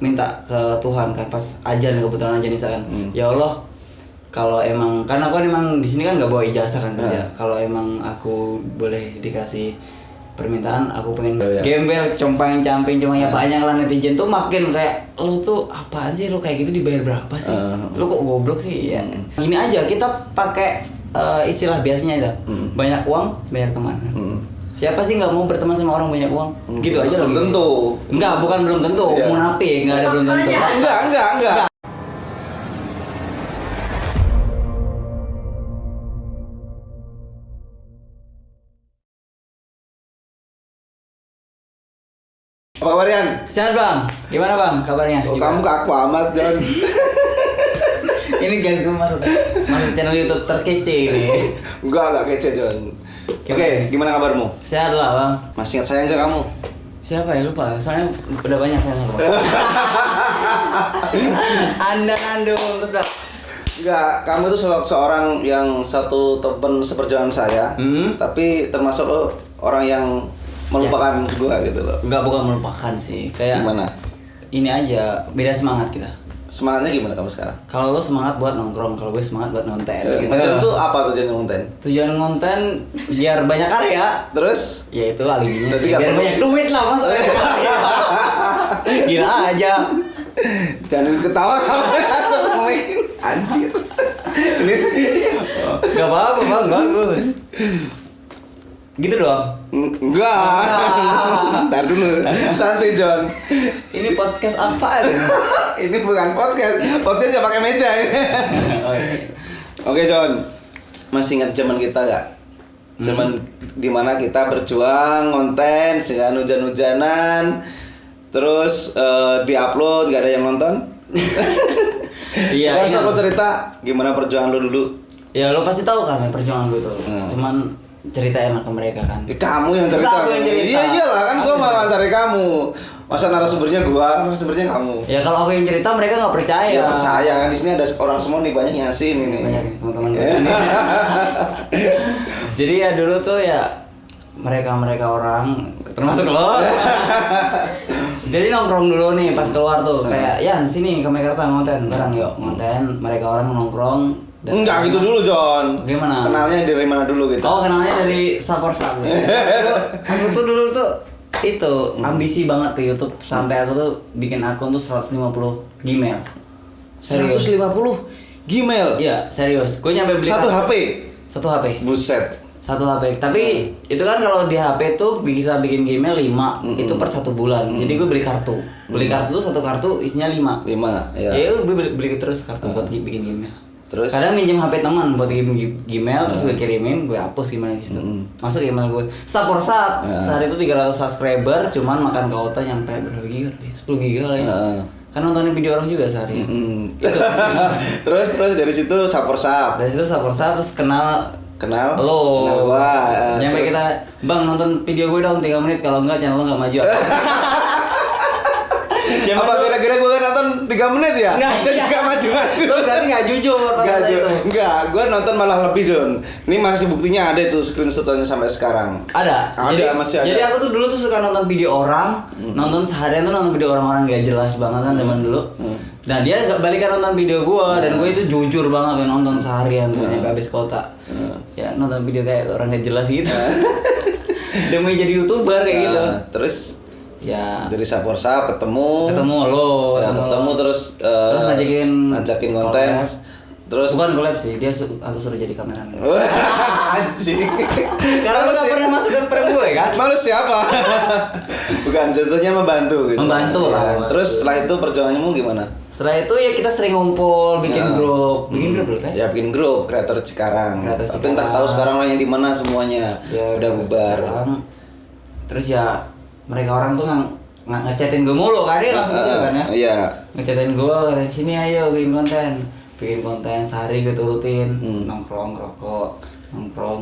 minta ke Tuhan kan pas ajan, kebetulan ajan Isa kan. Ya Allah, kalau emang karena aku kan emang di sini kan nggak bawa ijazah kan kerja. Kalau emang aku boleh dikasih permintaan, aku pengen gembel, compang-camping, cuma ya banyak lah netizen tuh makin kayak lu tuh apaan sih, lu kayak gitu dibayar berapa sih? Lu kok goblok sih ya. Gini aja kita pakai istilah biasanya itu. Banyak uang, banyak teman. Siapa sih nggak mau berteman sama orang banyak uang? Gitu aja loh. Belum tentu. Enggak, bukan belum tentu. Munafik, enggak ada belum tentu. Enggak. Apa Marian? Sehat Bang, gimana Bang kabarnya? Oh, kamu ke aku amat John. Ini ganti masuk channel YouTube terkece ini. Enggak kece John. Oke, gimana kabarmu? Sehat lah Bang. Masih ingat saya enggak kamu? Siapa ya, lupa, soalnya udah banyak saya lupa. Anda kandung terus dah. Enggak, kamu tuh seorang yang satu teman seperjuangan saya. Tapi termasuk lo orang yang melupakan gua gitu loh. Enggak, bukan melupakan sih. Kayak gimana? Ini aja, beda semangat kita. Semangatnya gimana kamu sekarang? Kalau lo semangat buat nongkrong, kalau gue semangat buat ngonten. Gitu. Ngonten tuh apa tujuan ngonten? Tujuan ngonten biar banyak karya. Terus? Ya itu alibinya sih, biar banyak duit lah maksudnya. Gila aja. Jangan ketawa kamu langsung main. Anjir. Ini Gak apa-apa Bang, bagus. Gitu doang. Enggak. Ntar dulu. Santai John. Ini podcast apaan? Ini bukan podcast. Podcast gak pakai meja ini. Oke John. Masih ingat zaman kita gak? Zaman dimana kita berjuang konten, dengan hujan-hujanan, terus diupload gak ada yang nonton. Iya. Coba lo cerita gimana perjuangan lo dulu. Ya lo pasti tahu kan perjuangan gue tuh. Cuman cerita enak ke mereka kan. Kamu yang cerita. Iya iyalah kan gua malah cari kamu. Masa narasumbernya gua, narasumbernya kamu. Ya kalau aku yang cerita mereka nggak percaya. Ya percaya kan, di sini ada orang semua nih, banyak yang ngasih ini nih. Banyak nih teman-teman gue. Jadi ya dulu tuh ya mereka orang termasuk lo. Jadi nongkrong dulu nih pas keluar tuh kayak Yan sini ke Mekarta ngonten bareng yuk ngonten, mereka orang nongkrong. Enggak gitu dulu John. Gimana? Kenalnya dari mana dulu gitu? Oh kenalnya dari Saporsap. Aku tuh dulu tuh itu ambisi banget ke YouTube sampai aku tuh bikin akun tuh 150 Gmail. Serius? 150 Gmail? Iya serius. Gue nyampe beli satu HP. Satu HP. Buset. Satu HP. Tapi itu kan kalau di HP tuh bisa bikin Gmail 5 itu per 1 bulan. Jadi gue beli kartu. Beli kartu tuh satu kartu isinya 5. 5 ya. Ya gue beli terus kartu buat bikin Gmail. Terus? Kadang minjem HP teman buat Gmail terus gue kirimin, gue hapus gimana gitu. Masuk email gue. Saporsap. Sehari itu 300 subscriber, cuman makan kuota nyampe berapa giga? 10 giga lah ya. Kan nontonin video orang juga sehari. Itu. terus dari situ Saporsap. Dari situ Saporsap terus kenal lo. Kenal gua. Nyampe kita, "Bang, nonton video gue dong 3 menit, kalau enggak channel lo enggak maju." Apa kira-kira gue nonton 3 menit ya? Enggak maju-maju. Berarti enggak jujur. Enggak, gue nonton malah lebih Don. Ini masih buktinya ada itu screenshotnya sampai sekarang. Ada. Masih ada. Jadi aku tuh dulu tuh suka nonton video orang, nonton seharian tuh nonton video orang-orang gak jelas banget kan zaman dulu. Nah dia gak balikan nonton video gue dan gue itu jujur banget nonton seharian tuh nyampe habis kota. Ya nonton video kayak orang gak jelas gitu. Demi jadi YouTuber kayak gitu. Terus ya dari Saporsap ketemu lo terus ngajakin konten terus bukan collab sih, dia aku suruh jadi kameramen. Anjing. Karena lu gak pernah masuk ke prank gue kan? Malu siapa? Bukan, contohnya membantu gitu. Membantu lah. Terus setelah itu perjuanganmu gimana? Setelah itu ya kita sering ngumpul, bikin grup dulu kan? Ya bikin grup Kreator Cikarang. Tapi entah tahu sekarang orangnya di mana semuanya. Ya, udah bubar. Terus ya mereka orang tuh ngechatin gue mulu kan, dia langsung gitu kan ya. Iya. Ngechatin gue, katanya sini ayo bikin konten sehari gue turutin, nongkrong rokok,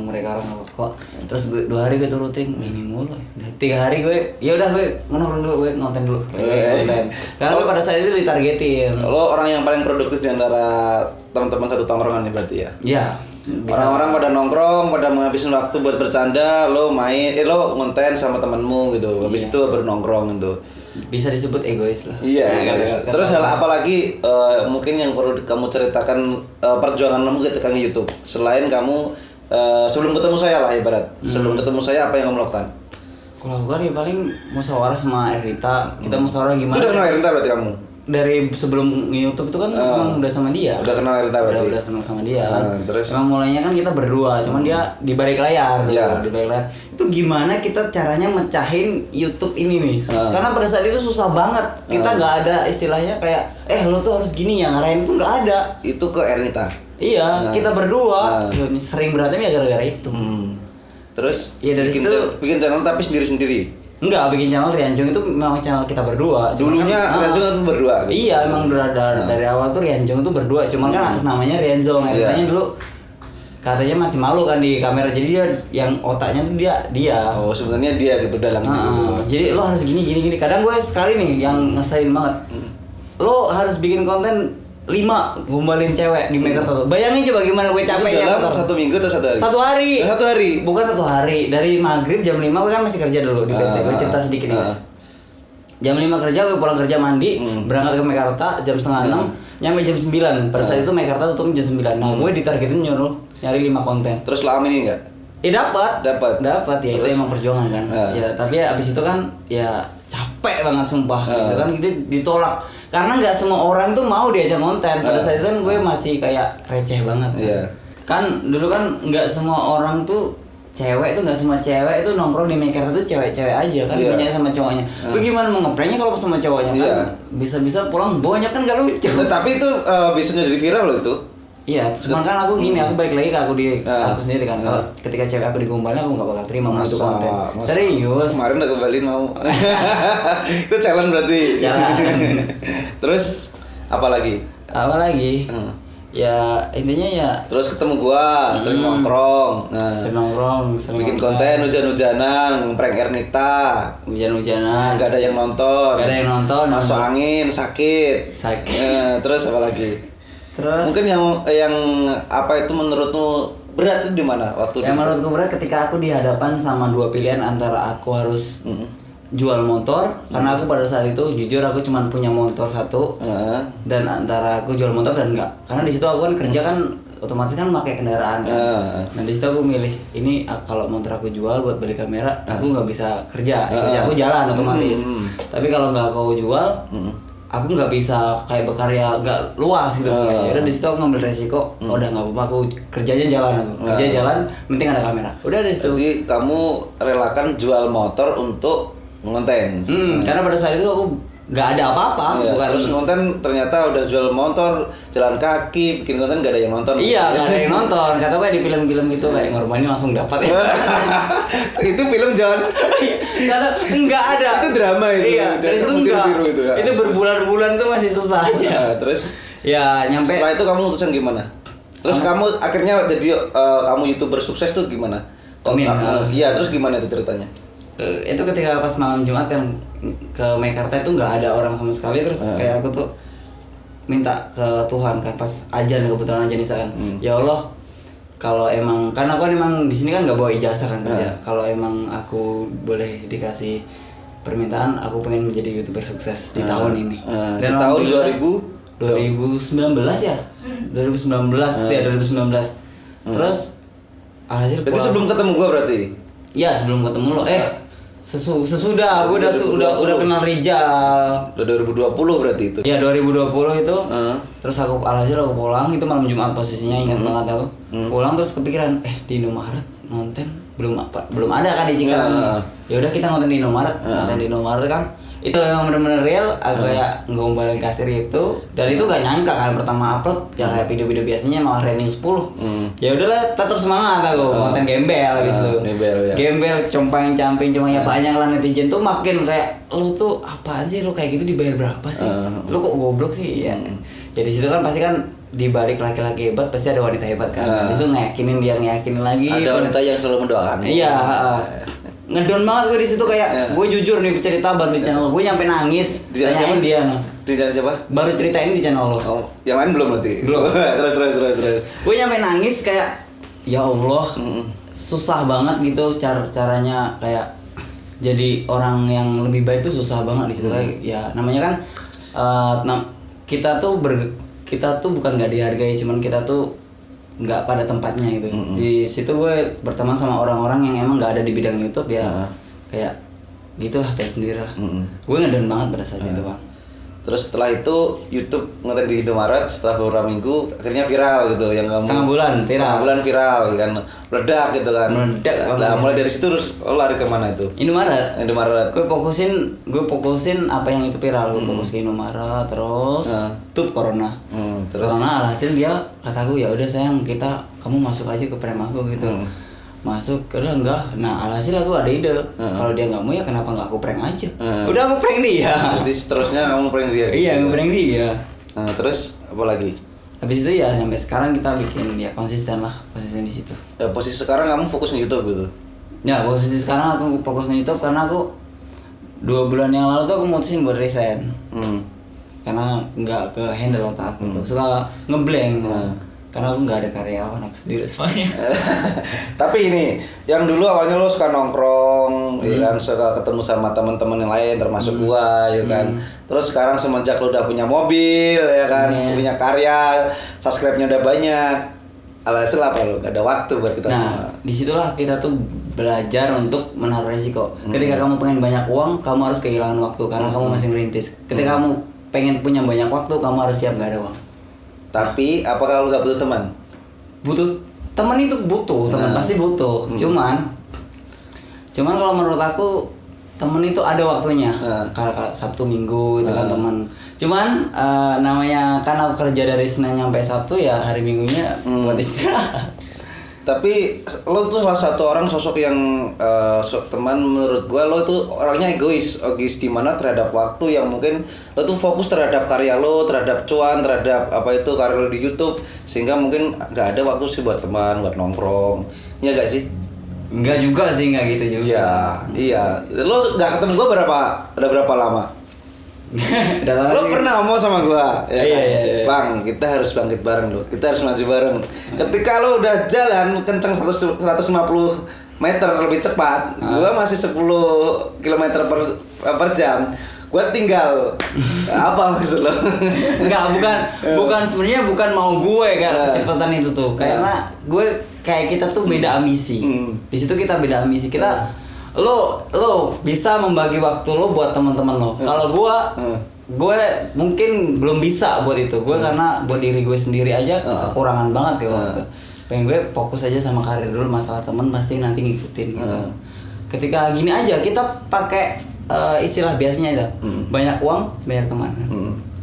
mereka orang ngerokok. Terus gue 2 hari gue turutin ini mulu. 3 hari gue ya udah gue nongkrong dulu, gue ngonten dulu. Konten. Karena gue pada saat itu ditargetin. Lo orang yang paling produktif di antara teman-teman satu tongkrongan nih berarti ya? Iya. Orang-orang pada nongkrong, pada menghabiskan waktu buat bercanda, lo main, lo ngonten sama temanmu gitu. Habis itu baru nongkrong gitu. bisa disebut egois lah. Iya. Kata Terus hal apa lagi mungkin yang perlu kamu ceritakan perjuangan kamu ketika nge-YouTube selain kamu sebelum ketemu saya lah ibarat. Sebelum ketemu saya apa yang kamu lakukan? Kalau aku kan ya paling musyawarah sama Ernita. Kita musyawarah gimana? Udah kenal Ernita berarti kamu? Dari sebelum YouTube itu kan emang udah sama dia. Udah kenal Ernita berarti? Udah kenal sama dia kan. Terus? Emang mulainya kan kita berdua, cuman dia di balik layar. Iya. Di balik layar. Itu gimana kita caranya mecahin YouTube ini nih? Karena pada saat itu susah banget. Kita nggak ada istilahnya kayak lo tuh harus gini ya, ngarahin itu nggak ada. Itu ke Ernita? Iya, kita berdua sering berantem ya gara-gara itu. Terus? Ya dari situ bikin channel tapi sendiri-sendiri? Enggak, bikin channel Rianjung itu memang channel kita berdua. Dulunya kan, Rianjung itu berdua gitu. Iya, emang dari awal tuh Rianjung itu berdua. Cuman kan atas namanya Rianjung. Katanya dulu katanya masih malu kan di kamera. Jadi dia yang otaknya tuh dia. Oh, sebenarnya dia gitu dalam Jadi lo harus gini. Kadang gue sekali nih yang ngeselin banget. Lo harus bikin konten 5 gombalin cewek di Mekarta tuh. Bayangin coba gimana gue capeknya. Dalam 1 minggu atau 1 hari? 1 hari. 1 hari. Bukan 1 hari. Dari maghrib jam 5 gue kan masih kerja dulu di PT. Gue cerita sedikit nih guys. Jam 5 kerja, gue pulang kerja mandi, berangkat ke Mekarta jam setengah 6, nyampe jam 9. Pada saat itu Mekarta tutup jam 9. Nah, gue ditargetin nyari 5 konten. Terus lo aminin enggak? Dapat ya. Terus? Itu emang perjuangan kan. Ya, tapi ya abis itu kan ya capek banget sumpah. Gitu kan dia ditolak. Karena nggak semua orang tuh mau diajak konten. Pada saat itu kan gue masih kayak receh banget. Kan dulu kan nggak semua orang tuh cewek itu nggak semua cewek itu nongkrong di Mekarta tuh cewek-cewek aja kan banyak sama cowoknya. Gue gimana mau ngepranknya kalau sama cowoknya kan bisa-bisa pulang banyak kan gak lucu. Nah, tapi itu bisa jadi viral loh itu. Iya, cuman kan aku gini, aku balik lagi ke aku sendiri kan. Kalau ketika cewek aku digombalin aku nggak bakal terima mau itu konten. Serius. Kemarin udah kembaliin mau. Itu challenge berarti. Terus apa lagi? Ya intinya ya terus ketemu gua, sering nongkrong. Sering bikin konten hujan-hujanan, ngeprank Ernita. Hujan-hujanan. Gak ada yang nonton. Masuk angin, sakit. Terus apa lagi? Terus mungkin yang apa itu menurutmu berat itu di mana waktu yang menurutku berat ketika aku dihadapan sama 2 pilihan antara aku harus jual motor karena aku pada saat itu jujur aku cuma punya motor 1 dan antara aku jual motor dan enggak karena di situ aku kan kerja kan otomatis kan pakai kendaraan kan. Nah di situ aku milih ini kalau motor aku jual buat beli kamera aku nggak bisa kerja aku jalan otomatis tapi kalau nggak aku jual aku nggak bisa kayak berkarya nggak luas gitu. Udah di situ aku ngambil resiko. Udah nggak apa-apa aku kerjanya jalan jalan penting ada kamera. Udah di situ. Jadi kamu relakan jual motor untuk ngonten. Karena pada saat itu aku nggak ada apa-apa. Bukan terus nonton ternyata udah jual motor jalan kaki bikin konten nggak ada yang nonton. Iya nggak ada yang nonton. Kata gue di film-film gitu kayak ngorbanin langsung dapat. Itu film John. Kata nggak ada. Itu drama itu. Iya. Dari itu enggak. Itu berbulan-bulan tuh masih susah aja. Terus ya nyampe. Setelah itu kamu memutuskan gimana? Terus kamu akhirnya jadi kamu YouTuber sukses tuh gimana? Iya terus gimana itu ceritanya? Itu ketika pas malam Jumat kan ke Mekarta itu nggak ada orang sama sekali terus kayak aku tuh minta ke Tuhan kan pas ajan kebetulan ajan Isa kan ya Allah kalau emang karena aku kan emang di sini kan nggak bawa ijazah kan kerja kalau emang aku boleh dikasih permintaan aku pengen menjadi YouTuber sukses di tahun ini dan tahun 2019 ya 2019 ya 2019 terus alhasil berarti sebelum ketemu gua berarti ya sebelum ketemu lo sesudah aku udah kenal Rizal. Udah 2020 berarti itu. Ya 2020 itu. Terus aku alhasil aku pulang itu malam Jumat posisinya ingat banget aku. Pulang terus kepikiran di Indomaret ngonten belum ada kan di Cikarang. Ya udah kita ngonten di Indomaret. Ngonten di Indomaret kan itu memang benar-benar real aku kayak ngombalin kasir itu dan itu gak nyangka kan pertama upload ya kayak video-video biasanya malah rating 10 ya udahlah tetap semangat aku konten gembel habis itu gembel compang-camping cuma ya banyak lah netizen tuh makin kayak lu tuh apaan sih lu kayak gitu dibayar berapa sih lu kok goblok sih ya di situ kan pasti kan di balik laki-laki hebat pasti ada wanita hebat kan itu ngeyakinin lagi ada wanita yang selalu mendoakan iya ngedon banget gue di situ kayak gue jujur nih cerita baru di channel gue nyampe nangis tanyain dia di channel siapa baru ceritain di channel lo yang lain belum berarti terus gue nyampe nangis kayak ya Allah susah banget gitu caranya kayak jadi orang yang lebih baik tuh susah banget di situ. Ya namanya kan kita tuh bukan nggak dihargai, cuman kita tuh nggak pada tempatnya gitu. Di situ gue berteman sama orang-orang yang emang nggak ada di bidang YouTube ya, kayak gitulah, tahu sendiri lah. Gue ngedown banget pada saat itu bang. Terus setelah itu YouTube ngetek di Indomaret, setelah beberapa minggu akhirnya viral gitu, yang kamu setengah bulan viral kan, meledak gitu kan. Nah, mulai dari situ terus lo lari kemana itu? Indomaret. Gue fokusin apa yang itu viral. Gue fokus ke Indomaret, terus tuh corona. Terus Corona alhasil dia kataku ya udah sayang, kamu masuk aja ke prem aku gitu. Masuk, udah enggak. Nah alhasil aku ada ide, kalau dia nggak mau ya kenapa nggak aku prank aja. Udah aku prank dia. Jadi seterusnya kamu prank dia. Iya, aku prank dia. Terus apa lagi? Habis itu ya sampai sekarang kita bikin ya konsisten di situ. Ya, posisi sekarang kamu fokus di YouTube gitu. Ya posisi sekarang aku fokus ke YouTube karena aku 2 bulan yang lalu tuh aku mutusin buat resign. Karena nggak ke handle otak gitu, suka ngeblank. Karena aku nggak ada karyawan, aku sendiri semuanya. Tapi ini, yang dulu awalnya lo suka nongkrong, ya kan, suka ketemu sama teman-teman yang lain, termasuk gua, ya kan. Terus sekarang semenjak lo udah punya mobil, ya kan, punya karya, subscribe-nya udah banyak. Alhasil apa lo? Gak ada waktu buat kita semua. Nah, disitulah kita tuh belajar untuk menaruh resiko. Ketika kamu pengen banyak uang, kamu harus kehilangan waktu karena kamu masih merintis. Ketika kamu pengen punya banyak waktu, kamu harus siap nggak ada uang. Tapi apa kalau nggak butuh teman? Butuh teman itu butuh, teman pasti butuh. Cuman kalau menurut aku teman itu ada waktunya. Kalau Sabtu Minggu itu kan teman. Cuman namanya kan aku kerja dari Senin sampai Sabtu, ya hari Minggunya buat istirahat. Tapi lo tuh salah satu orang sosok yang teman menurut gua, lo tuh orangnya egois di mana terhadap waktu, yang mungkin lo tuh fokus terhadap karya lo, terhadap cuan, terhadap apa itu karya lo di YouTube, sehingga mungkin nggak ada waktu sih buat teman, buat nongkrong. Iya gak sih? Enggak juga sih, enggak gitu juga. Ya, iya. Lo nggak ketemu gua udah berapa lama? Lo pernah ngomong sama gua, ya kan? Iya. Bang, kita harus bangkit bareng lo, kita harus maju bareng. Ketika lo udah jalan kenceng 150 meter lebih cepat, gua masih 10 km per jam. Gua tinggal apa maksud lo? Enggak, bukan sebenarnya bukan mau gue kayak kecepatan itu tuh. Karena gue kayak kita tuh beda ambisi. Di situ kita beda ambisi. Kita lo bisa membagi waktu lo buat teman-teman lo. Kalau gue mungkin belum bisa buat itu. Gue karena buat diri gue sendiri aja kekurangan banget ya waktu. Pengen gue fokus aja sama karir dulu, masalah teman pasti nanti ngikutin gitu. Ketika gini aja kita pakai istilah biasanya itu banyak uang banyak teman.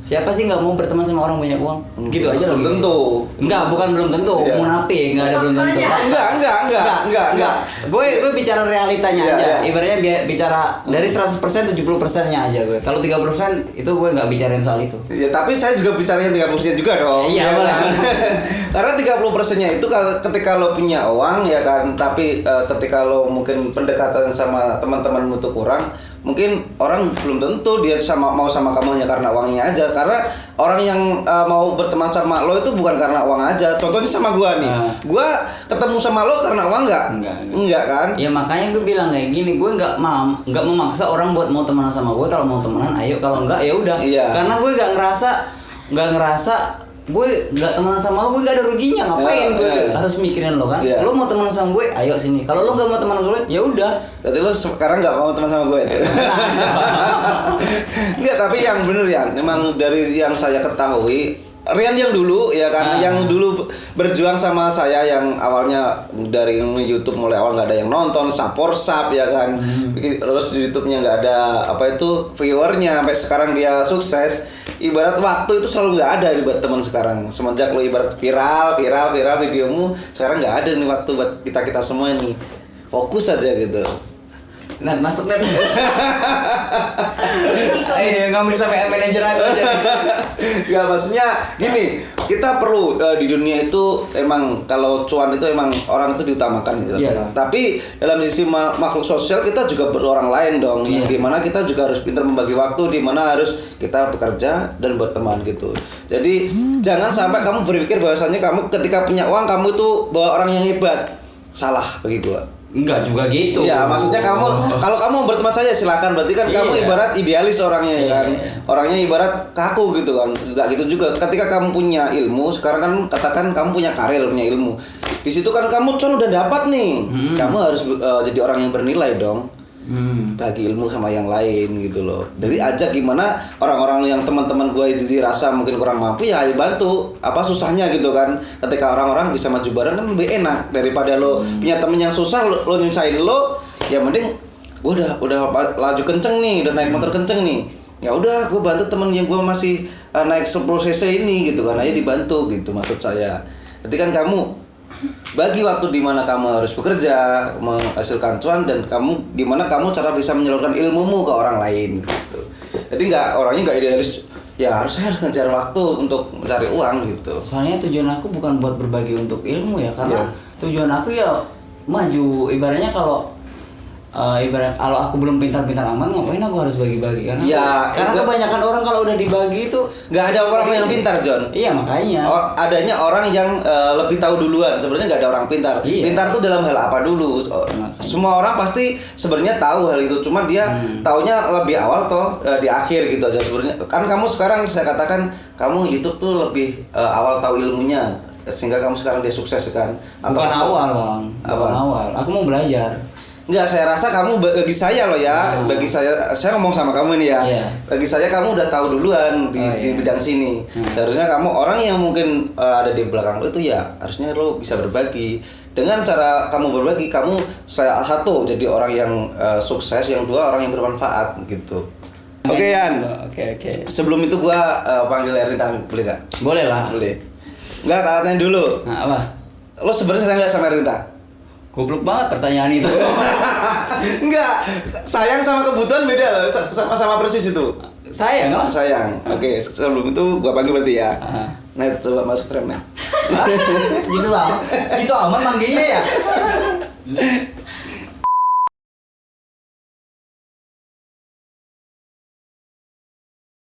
Siapa sih nggak mau berteman sama orang banyak uang? Gitu aja loh. Belum tentu. Bukan belum tentu. Munafik, nggak ada belum tentu. Enggak. Gue bicara realitanya aja. Ibaratnya bicara dari 100% 70%-nya aja gue. Kalau 30% itu gue nggak bicarain soal itu. Ya, tapi saya juga bicarain 30% juga dong. Iya, ya kan? Karena 30%-nya itu ketika lo punya uang ya kan, tapi ketika lo mungkin pendekatan sama teman-temanmu tuh kurang, mungkin orang belum tentu dia mau sama kamu hanya karena uangnya aja. Karena orang yang mau berteman sama lo itu bukan karena uang aja. Contohnya sama gua nih, gua ketemu sama lo karena uang enggak kan? Ya makanya gue bilang kayak gini, gue nggak memaksa orang buat mau temenan sama gue. Kalau mau temenan ayo, kalau enggak ya udah. Karena gue nggak ngerasa gue nggak temenan sama lo, gue nggak ada ruginya. Ngapain gue harus mikirin lo kan? Lo mau temenan sama gue, ayo sini. Kalau lo nggak mau temenan gue, ya udah. Berarti lo sekarang nggak mau teman sama gue? Enggak, tapi yang bener ya, memang dari yang saya ketahui, Rian yang dulu ya kan, yang dulu berjuang sama saya, yang awalnya dari YouTube mulai awal nggak ada yang nonton, sap ya kan, terus di YouTube-nya nggak ada apa itu viewernya, sampai sekarang dia sukses. Ibarat waktu itu selalu nggak ada buat teman sekarang. Semenjak lo ibarat viral videomu, sekarang nggak ada nih waktu buat kita semua nih. Fokus aja gitu. Nah, masuk net. Nggak bisa sampai manajer aja. Gak, maksudnya gini, kita perlu di dunia itu emang kalau cuan itu emang orang itu diutamakan gitu. Tapi dalam sisi makhluk sosial kita juga berorang lain dong. Dimana kita juga harus pintar membagi waktu, dimana harus kita bekerja dan berteman gitu. Jadi jangan sampai kamu berpikir bahwasannya kamu ketika punya uang kamu itu bawa orang yang hebat. Salah bagi gua. Enggak juga gitu. Iya, maksudnya kamu kalau kamu berteman saja silakan. Berarti kan kamu ibarat idealis orangnya kan. Orangnya ibarat kaku gitu kan. Enggak gitu juga. Ketika kamu punya ilmu, sekarang kan katakan kamu punya karir, punya ilmu. Di situ kan kamu udah dapat nih. Kamu harus jadi orang yang bernilai dong. Bagi ilmu sama yang lain gitu loh. Jadi ajak gimana orang-orang yang teman-teman gue itu dirasa mungkin kurang mampu ya ayo bantu apa susahnya gitu kan. Ketika orang-orang bisa maju bareng kan lebih enak daripada lo punya temen yang susah lo nyusahin lo, ya mending gue udah laju kenceng nih, udah naik motor kenceng nih. Ya udah gue bantu temen yang gue masih naik 10 cc ini gitu kan, aja dibantu gitu maksud saya. Jadi kan kamu bagi waktu di mana kamu harus bekerja, menghasilkan cuan dan gimana kamu cara bisa menyalurkan ilmumu ke orang lain gitu. Jadi orangnya nggak idealis. Ya saya harus ngejar waktu untuk mencari uang gitu. Soalnya tujuan aku bukan buat berbagi untuk ilmu ya, karena tujuan aku ya maju. Ibaratnya kalau aku belum pintar-pintar amat, ngapain aku harus bagi-bagi karena kebanyakan orang kalau udah dibagi itu nggak ada orang yang pintar, John. Iya makanya. Adanya orang yang lebih tahu duluan. Sebenarnya nggak ada orang pintar. Pintar tuh dalam hal apa dulu? Semua orang pasti sebenarnya tahu hal itu. Cuma dia taunya lebih awal di akhir gitu aja sebenarnya. Kan kamu sekarang saya katakan kamu YouTube tuh lebih awal tahu ilmunya sehingga kamu sekarang dia sukses kan? Bukan awal bang. Bukan awal. Aku mau belajar. Enggak, saya rasa kamu bagi saya loh ya, bagi saya ngomong sama kamu nih ya. Bagi saya kamu udah tahu duluan di bidang sini. Seharusnya kamu orang yang mungkin ada di belakang lo itu ya harusnya lo bisa berbagi. Dengan cara kamu berbagi, kamu satu jadi orang yang sukses, yang dua orang yang bermanfaat gitu. Oke Yan. Oke. Sebelum itu gua panggil Erinta, boleh gak? Boleh lah. Boleh. Enggak, tanya dulu. Nah, apa? Lo sebenarnya sayang gak sama Erinta? Goblok banget pertanyaan itu. Enggak, sayang sama kebutuhan beda loh, sama persis itu. Sayang kan? Sayang. Oke, sebelum itu gua panggil berarti ya. Nah, coba masuk frame, Net. Gitu bang. Itu aman manggilnya ya.